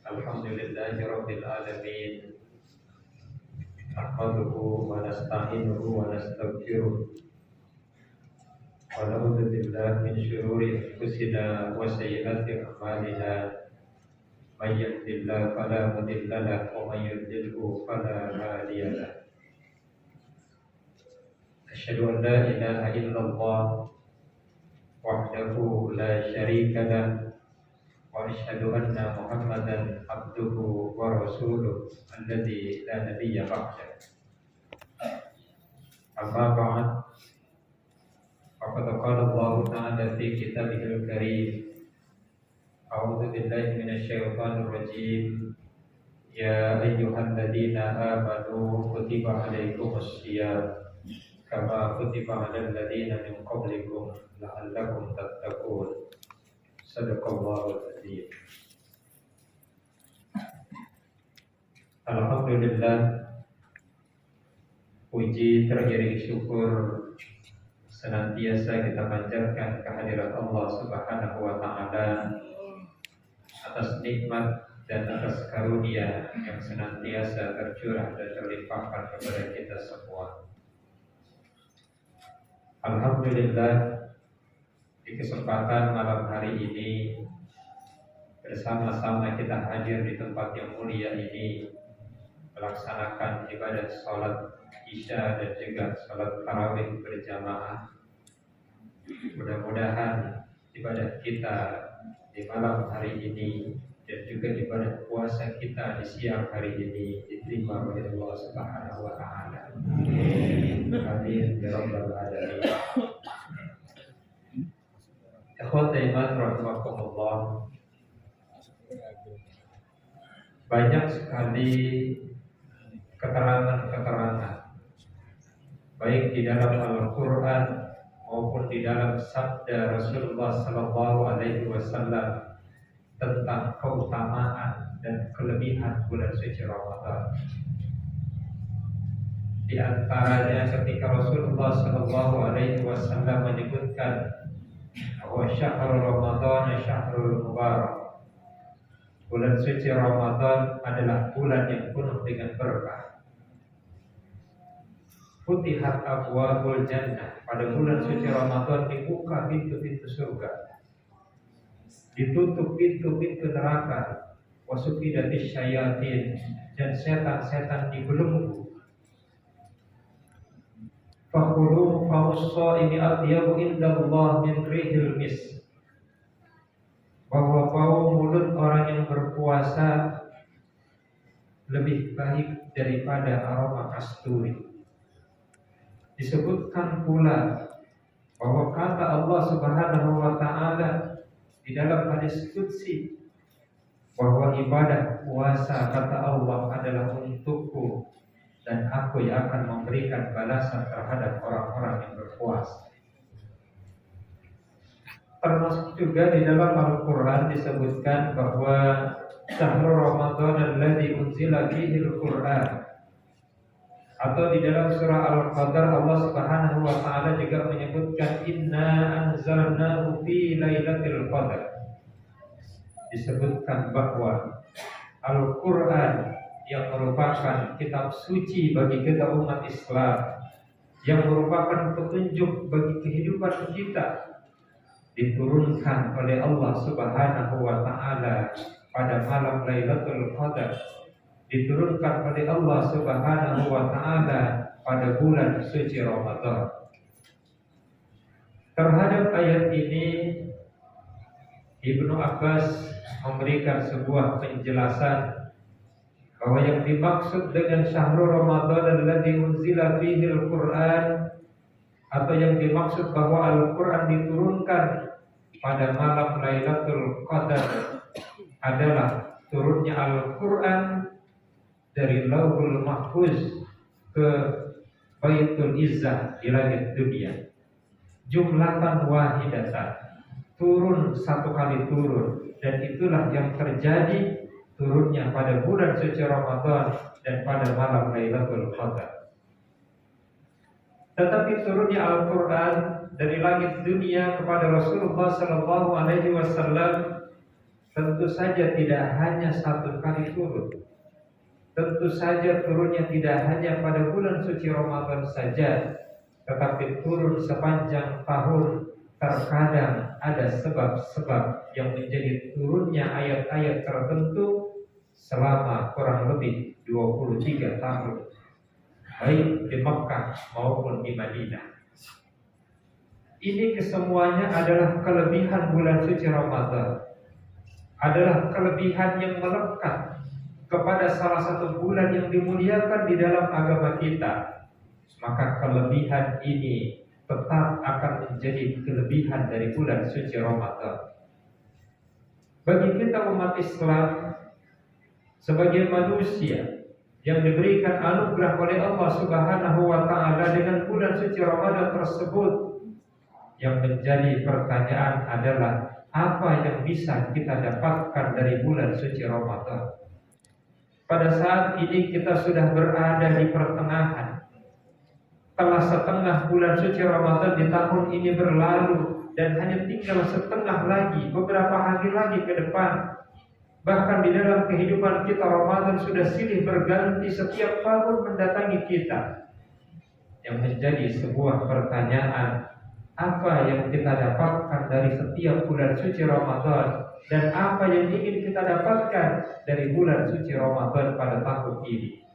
Alhamdulillah Rabbil Alamin Ahmaduhu wa nasta'inuhu wa nastaghfiruh wa na'udzu billahi min syururi anfusina wa sayyiati a'malina may yahdihillahu fala mudilla lahu wa may yudlilhu fala hadiya lahu Asyhadu an la ilaha illallah wahdahu la syarika lahu wa asyhadu anna Muhammadan abduhu wa rasuluh alladzi la nabiyya ba'dah. Amma ba'd. Faqad qala Allah ta'ala fi kitabihil karim. A'udzu billahi minasy syaithanir rajim. Ya ayyuhalladzina amanu kutiba 'alaikumus syiyam kama kutiba 'alal ladzina min qablikum la'allakum tattaqun. Sadaqallahul adzim. Alhamdulillah, puji teriring syukur senantiasa kita panjatkan kehadirat Allah Subhanahu wa taala atas nikmat dan atas karunia yang senantiasa tercurah dan terlimpahkan kepada kita semua. Alhamdulillah, di kesempatan malam hari ini bersama-sama kita hadir di tempat yang mulia ini melaksanakan ibadah sholat isya dan juga sholat tarawih berjamaah. Mudah-mudahan ibadah kita di malam hari ini dan juga ibadah puasa kita di siang hari ini diterima oleh Allah Subhanahu wa taala. Amin ya rabbal alamin. Ikhwat iman rahimakumullah. Banyak sekali keterangan-keterangan baik di dalam Al-Qur'an maupun di dalam sabda Rasulullah sallallahu alaihi wasallam tentang keutamaan dan kelebihan bulan suci Ramadan. Di antaranya ketika Rasulullah sallallahu alaihi wasallam menyebutkan bahwa syahrul Ramadan syahrul mubarak. Bulan suci Ramadan adalah bulan yang penuh dengan berkah. Futihat abwabul jannah. Pada bulan suci Ramadan dibuka pintu-pintu surga, ditutup pintu-pintu neraka. Wasufidatis syayatin, dan setan-setan dibelenggu. Fakhulu fa'us-shaimi atyabu indallah min rihil mis. Bahwa bau mulut orang yang berpuasa lebih baik daripada aroma kasturi. Disebutkan pula bahwa kata Allah Subhanahu wa taala di dalam hadis qudsi bahwa ibadah puasa kata Allah adalah untukku dan aku yang akan memberikan balasan terhadap orang-orang yang berpuasa. Termasuk juga di dalam Al-Quran disebutkan bahwa syahrul Ramadan alladzi unzila fihi al-Quran, atau di dalam surah Al-Qadar Allah Subhanahu wa taala juga menyebutkan inna anzalnahu fi lailatul qadar. Disebutkan bahwa Al-Quran yang merupakan kitab suci bagi kita umat Islam, yang merupakan petunjuk bagi kehidupan kita, diturunkan oleh Allah Subhanahu wa taala pada malam Lailatul Qadar, diturunkan oleh Allah Subhanahu wa taala pada bulan suci Ramadan. Terhadap ayat ini Ibnu Abbas memberikan sebuah penjelasan bahwa yang dimaksud dengan syahrul Ramadan alladzi unzila fihi al-Qur'an, atau yang dimaksud bahwa Al-Quran diturunkan pada malam Lailatul Qadar adalah turunnya Al-Quran dari Lauhul Mahfuz ke Baitul Izzah di langit dunia. Jumlatan wahidatan, turun satu kali turun, dan itulah yang terjadi turunnya pada bulan suci Ramadan dan pada malam Lailatul Qadar. Tetapi turunnya Al-Quran dari langit dunia kepada Rasulullah sallallahu alaihi wasallam tentu saja tidak hanya satu kali turun. Tentu saja turunnya tidak hanya pada bulan suci Ramadan saja, tetapi turun sepanjang tahun. Terkadang ada sebab-sebab yang menjadi turunnya ayat-ayat tertentu selama kurang lebih 23 tahun, baik di Makkah maupun di Madinah. Ini kesemuanya adalah kelebihan bulan suci Ramadan, adalah kelebihan yang melekat kepada salah satu bulan yang dimuliakan di dalam agama kita. Maka kelebihan ini tetap akan menjadi kelebihan dari bulan suci Ramadan. Bagi kita umat Islam, sebagai manusia yang diberikan anugerah oleh Allah Subhanahu wa taala dengan bulan suci Ramadan tersebut, yang menjadi pertanyaan adalah apa yang bisa kita dapatkan dari bulan suci Ramadan. Pada saat ini kita sudah berada di pertengahan. Telah setengah bulan suci Ramadan di tahun ini berlalu dan hanya tinggal setengah lagi, beberapa hari lagi ke depan. Bahkan di dalam kehidupan kita Ramadan sudah silih berganti setiap tahun mendatangi kita. Yang menjadi sebuah pertanyaan, apa yang kita dapatkan dari setiap bulan suci Ramadan dan apa yang ingin kita dapatkan dari bulan suci Ramadan pada tahun ini?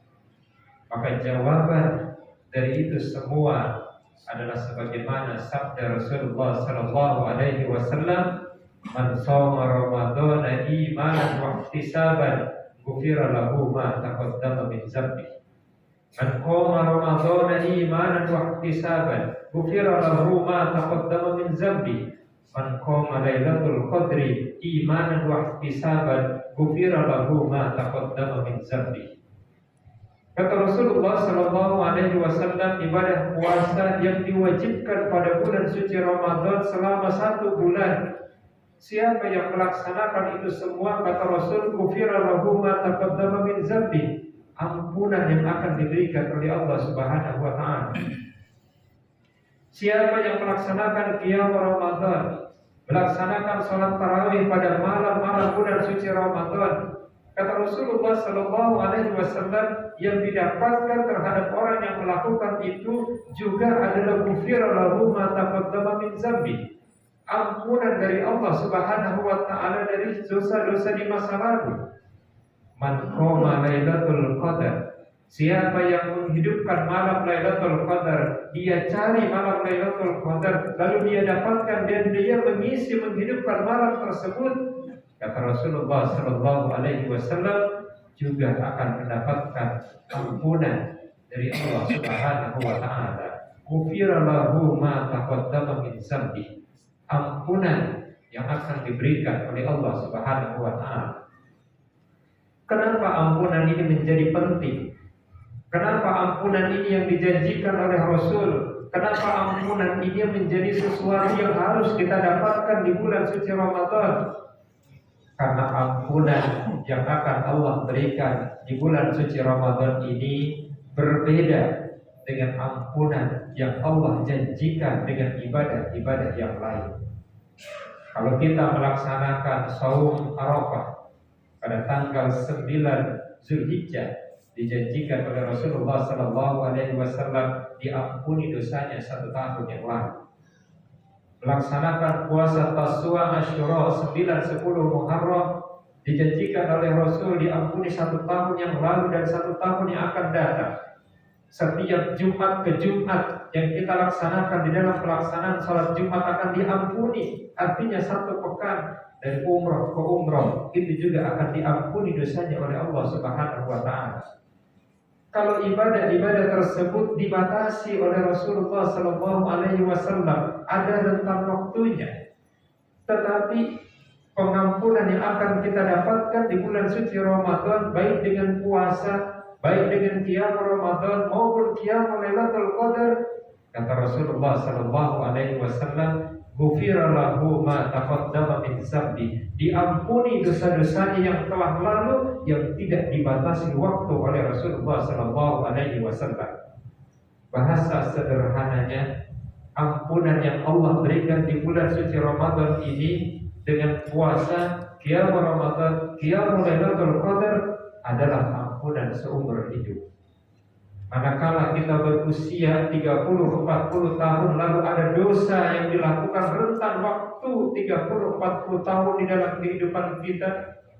Maka jawaban dari itu semua adalah sebagaimana sabda Rasulullah sallallahu alaihi wasallam, "Man shoma Ramadhana imanan wa ihtisaban, ghufira lahu ma taqaddama min dzambi." Man qama Ramadhana imanan wa ihtisaban, ghufira lahu ma taqaddama min dzambi. Man qama Lailatul Qadri imanan wa ihtisaban, ghufira lahu ma taqaddama min dzambi. Kata Rasulullah sallallahu alaihi wasallam, ibadah puasa yang diwajibkan pada bulan suci Ramadan selama 1 bulan, siapa yang melaksanakan itu semua, kata Rasul, ghufira lahu ma taqaddama min dzambi, ampunan yang akan diberikan oleh Allah Subhanahu wa taala. Siapa yang melaksanakan qiyam Ramadan, melaksanakan salat tarawih pada malam-malam bulan suci Ramadan, kata Rasulullah sallallahu alaihi wasallam, yang didapatkan terhadap orang yang melakukan itu juga adalah ghufira lahu ma taqaddama min dzambi, ampunan dari Allah Subhanahu wa taala dari dosa-dosa di masa lalu. Man qama Lailatul Qadar, siapa yang menghidupkan malam Lailatul Qadar, dia cari malam Lailatul Qadar lalu dia dapatkan dan dia mengisi menghidupkan malam tersebut, kata Rasulullah sallallahu alaihi wasallam, juga akan mendapatkan ampunan dari Allah Subhanahu wa taala. Ghufira lahu ma taqaddama min dzambi, ampunan yang akan diberikan oleh Allah Subhanahu wa taala. Kenapa ampunan ini menjadi penting? Kenapa ampunan ini yang dijanjikan oleh Rasul? Kenapa ampunan ini menjadi sesuatu yang harus kita dapatkan di bulan suci Ramadan? Karena ampunan yang akan Allah berikan di bulan suci Ramadan ini berbeda dengan ampunan yang Allah janjikan dengan ibadah-ibadah yang lain. Kalau kita melaksanakan saum Arafah pada tanggal 9 Zulhijjah, dijanjikan oleh Rasulullah sallallahu alaihi wasallam diampuni dosanya 1 tahun yang lalu. Melaksanakan puasa Tasu'a Asyura 9-10 Muharram, dijanjikan oleh Rasul diampuni 1 tahun yang lalu dan 1 tahun yang akan datang. Setiap Jumat ke Jumat yang kita laksanakan di dalam pelaksanaan salat Jumat akan diampuni. Artinya 1 pekan dari umrah ke umrah itu juga akan diampuni dosanya oleh Allah Subhanahu wa taala. Kalau ibadah-ibadah tersebut dibatasi oleh Rasulullah sallallahu alaihi wasallam, ada rentang waktunya. Tetapi pengampunan yang akan kita dapatkan di bulan suci Ramadan, baik dengan puasa, baik dengan qiyam Ramadan maupun qiyam Lailatul Qadar, kata Rasulullah sallallahu alaihi wasallam, ghufira lahu ma taqaddama min dzambi, diampuni dosa-dosanya yang telah lalu yang tidak dibatasi waktu oleh Rasulullah sallallahu alaihi wasallam. Bahasa sederhananya, ampunan yang Allah berikan di bulan suci Ramadan ini dengan puasa qiyam Ramadan, qiyam Lailatul Qadar adalah ampunan seumur hidup. Manakala kita berusia 30-40 tahun lalu ada dosa yang dilakukan rentan waktu 30-40 tahun di dalam kehidupan kita,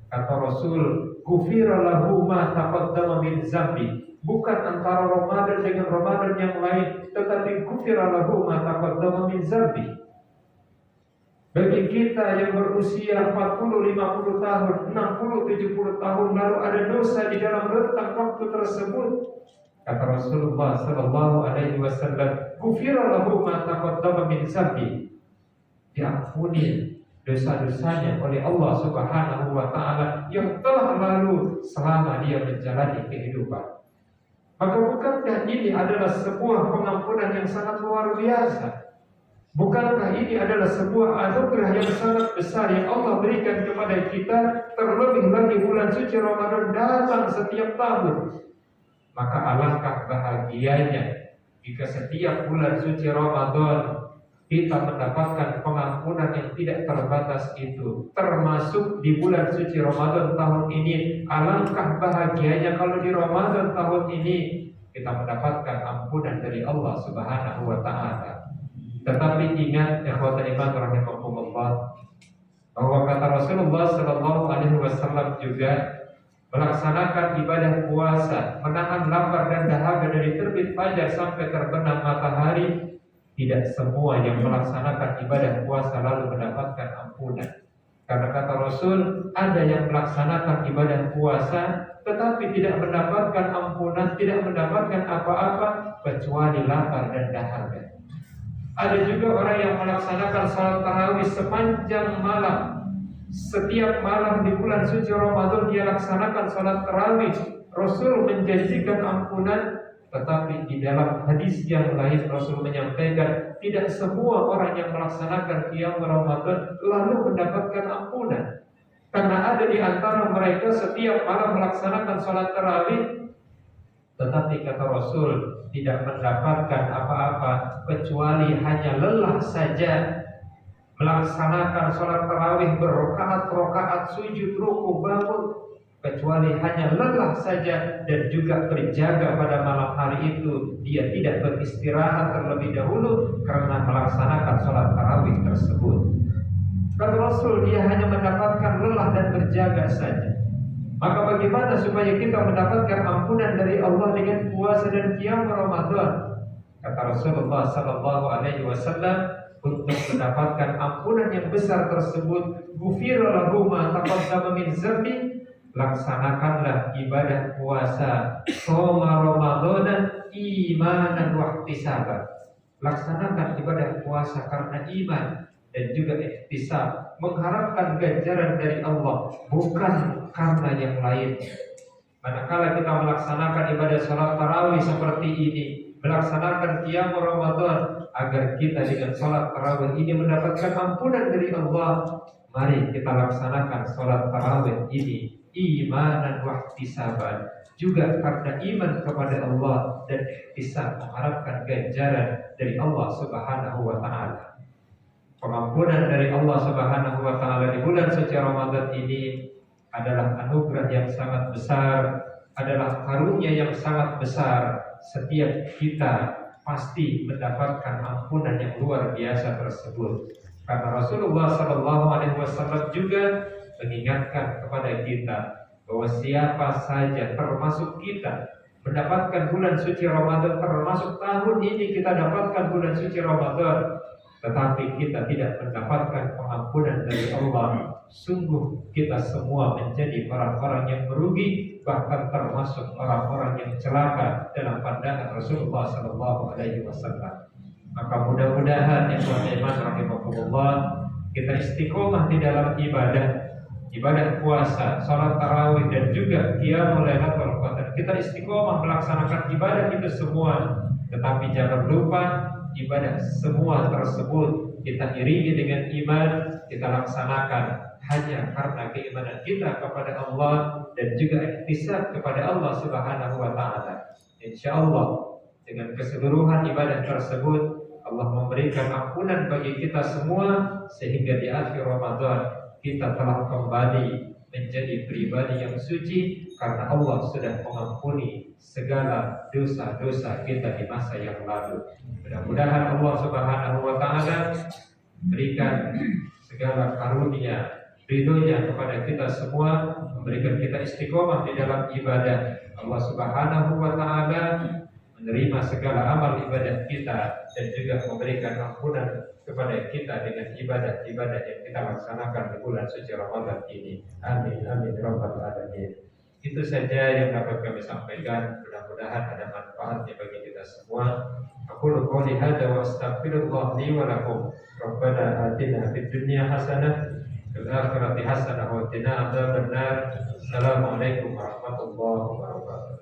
kata Rasul, ghufira lahu ma taqaddama min zambi. Bukan antara Ramadan dengan Ramadan yang lain, tetapi ghufira lahu ma taqaddama min zambi. Bagi kita yang berusia 40-50 tahun, 60-70 tahun lalu ada dosa di dalam rentang waktu tersebut, kata Rasulullah sallallahu alaihi wasallam, ghufira lahu ma taqaddama min zambi. Diampuni dosa-dosanya oleh Allah Subhanahu wa taala yang telah lalu selama dia menjalani kehidupan. Maka bukankah ini adalah sebuah pengampunan yang sangat luar biasa? Bukankah ini adalah sebuah anugerah yang sangat besar yang Allah berikan kepada kita, terlebih lagi bulan suci Ramadan datang setiap tahun? Maka alangkah bahagianya jika setiap bulan suci Ramadan kita mendapatkan pengampunan yang tidak terbatas itu, termasuk di bulan suci Ramadan tahun ini. Alangkah bahagianya kalau di Ramadan tahun ini kita mendapatkan ampunan dari Allah Subhanahu wa taala. Tetapi ingat, ikhwatul iman rahimakumullah, bahwa kata Rasulullah sallallahu alaihi wasallam juga melaksanakan ibadah puasa, menahan lapar dan dahaga dari terbit fajar sampai terbenam matahari. Tidak semua yang melaksanakan ibadah puasa lalu mendapatkan ampunan. Karena kata Rasul, ada yang melaksanakan ibadah puasa tetapi tidak mendapatkan ampunan, tidak mendapatkan apa-apa kecuali lapar dan dahaga. Ada juga orang yang melaksanakan salat tarawih sepanjang malam. Setiap malam di bulan suci Ramadan dia laksanakan salat tarawih. Rasul menjanjikan ampunan, tetapi di dalam hadis yang lain Rasul menyampaikan tidak semua orang yang melaksanakan qiyam Ramadan lalu mendapatkan ampunan. Karena ada di antara mereka setiap malam melaksanakan salat tarawih, tetapi kata Rasul tidak mendapatkan apa-apa kecuali hanya lelah saja. Melaksanakan salat tarawih berrakaat-rakaat, sujud, ruku, bangun, kecuali hanya lelah saja dan juga berjaga pada malam hari itu. Dia tidak beristirahat terlebih dahulu karena melaksanakan salat tarawih tersebut. Kata Rasul, dia hanya mendapatkan lelah dan berjaga saja. Maka bagaimana supaya kita mendapatkan ampunan dari Allah dengan puasa dan qiyam Ramadan? Kata Rasulullah sallallahu alaihi wasallam, untuk mendapatkan ampunan yang besar tersebut, ghufira lahu ma taqaddama min dzambi, laksanakanlah ibadah puasa shoma Ramadana imanan wa ihtisaban. Laksanakan ibadah puasa karena iman dan juga ihtisab, mengharapkan ganjaran dari Allah, bukan karena yang lain. Manakala kita melaksanakan ibadah salat tarawih seperti ini, melaksanakan qiyam Ramadan agar kita dengan salat tarawih ini mendapatkan ampunan dari Allah, mari kita laksanakan salat tarawih ini imanan wa ihtisaban, juga karena iman kepada Allah dan ihtisab, mengharapkan ganjaran dari Allah Subhanahu wa taala. Pengampunan dari Allah Subhanahu wa taala di bulan suci Ramadan ini adalah anugerah yang sangat besar, adalah karunia yang sangat besar. Setiap kita pasti mendapatkan ampunan yang luar biasa tersebut. Karena Rasulullah sallallahu alaihi wasallam juga mengingatkan kepada kita bahwa siapa saja termasuk kita mendapatkan bulan suci Ramadan, termasuk tahun ini kita dapatkan bulan suci Ramadan, tetapi kita tidak mendapatkan pengampunan dari Allah, sungguh kita semua menjadi orang-orang yang merugi, bahkan termasuk orang-orang yang celaka dalam pandangan Rasulullah sallallahu alaihi wasallam. Maka mudah-mudahan ya iman rahimahullah, kita istiqomah di dalam ibadah puasa, salat tarawih dan juga qiyamul lailatul qadar. Kita istiqomah melaksanakan ibadah itu semua, tetapi jangan lupa ibadah semua tersebut kita iringi dengan iman, kita laksanakan hanya karena keimanan kita kepada Allah dan juga ihtisab kepada Allah Subhanahu wa taala. Insyaallah dengan keseluruhan ibadah tersebut Allah memberikan ampunan bagi kita semua, sehingga di akhir Ramadan kita telah kembali menjadi pribadi yang suci karena Allah sudah mengampuni segala dosa-dosa kita di masa yang lalu. Mudah-mudahan Allah Subhanahu wa taala berikan segala karunia ridhonya kepada kita semua, memberikan kita istiqomah di dalam ibadah. Allah Subhanahu wa taala menerima segala amal ibadah kita dan juga memberikan ampunan kepada kita dengan ibadah-ibadah yang kita laksanakan di bulan suci Ramadan ini. Amin amin rabbal alamin. Itu saja yang dapat kami sampaikan. Mudah-mudahan ada manfaatnya bagi kita semua. Aku qouli hadza wa astaghfirullah li wa lakum. Rabbana atina fid dunya hasanah fil akhirati hasanah wa qina adzabannar. Assalamualaikum warahmatullahi wabarakatuh.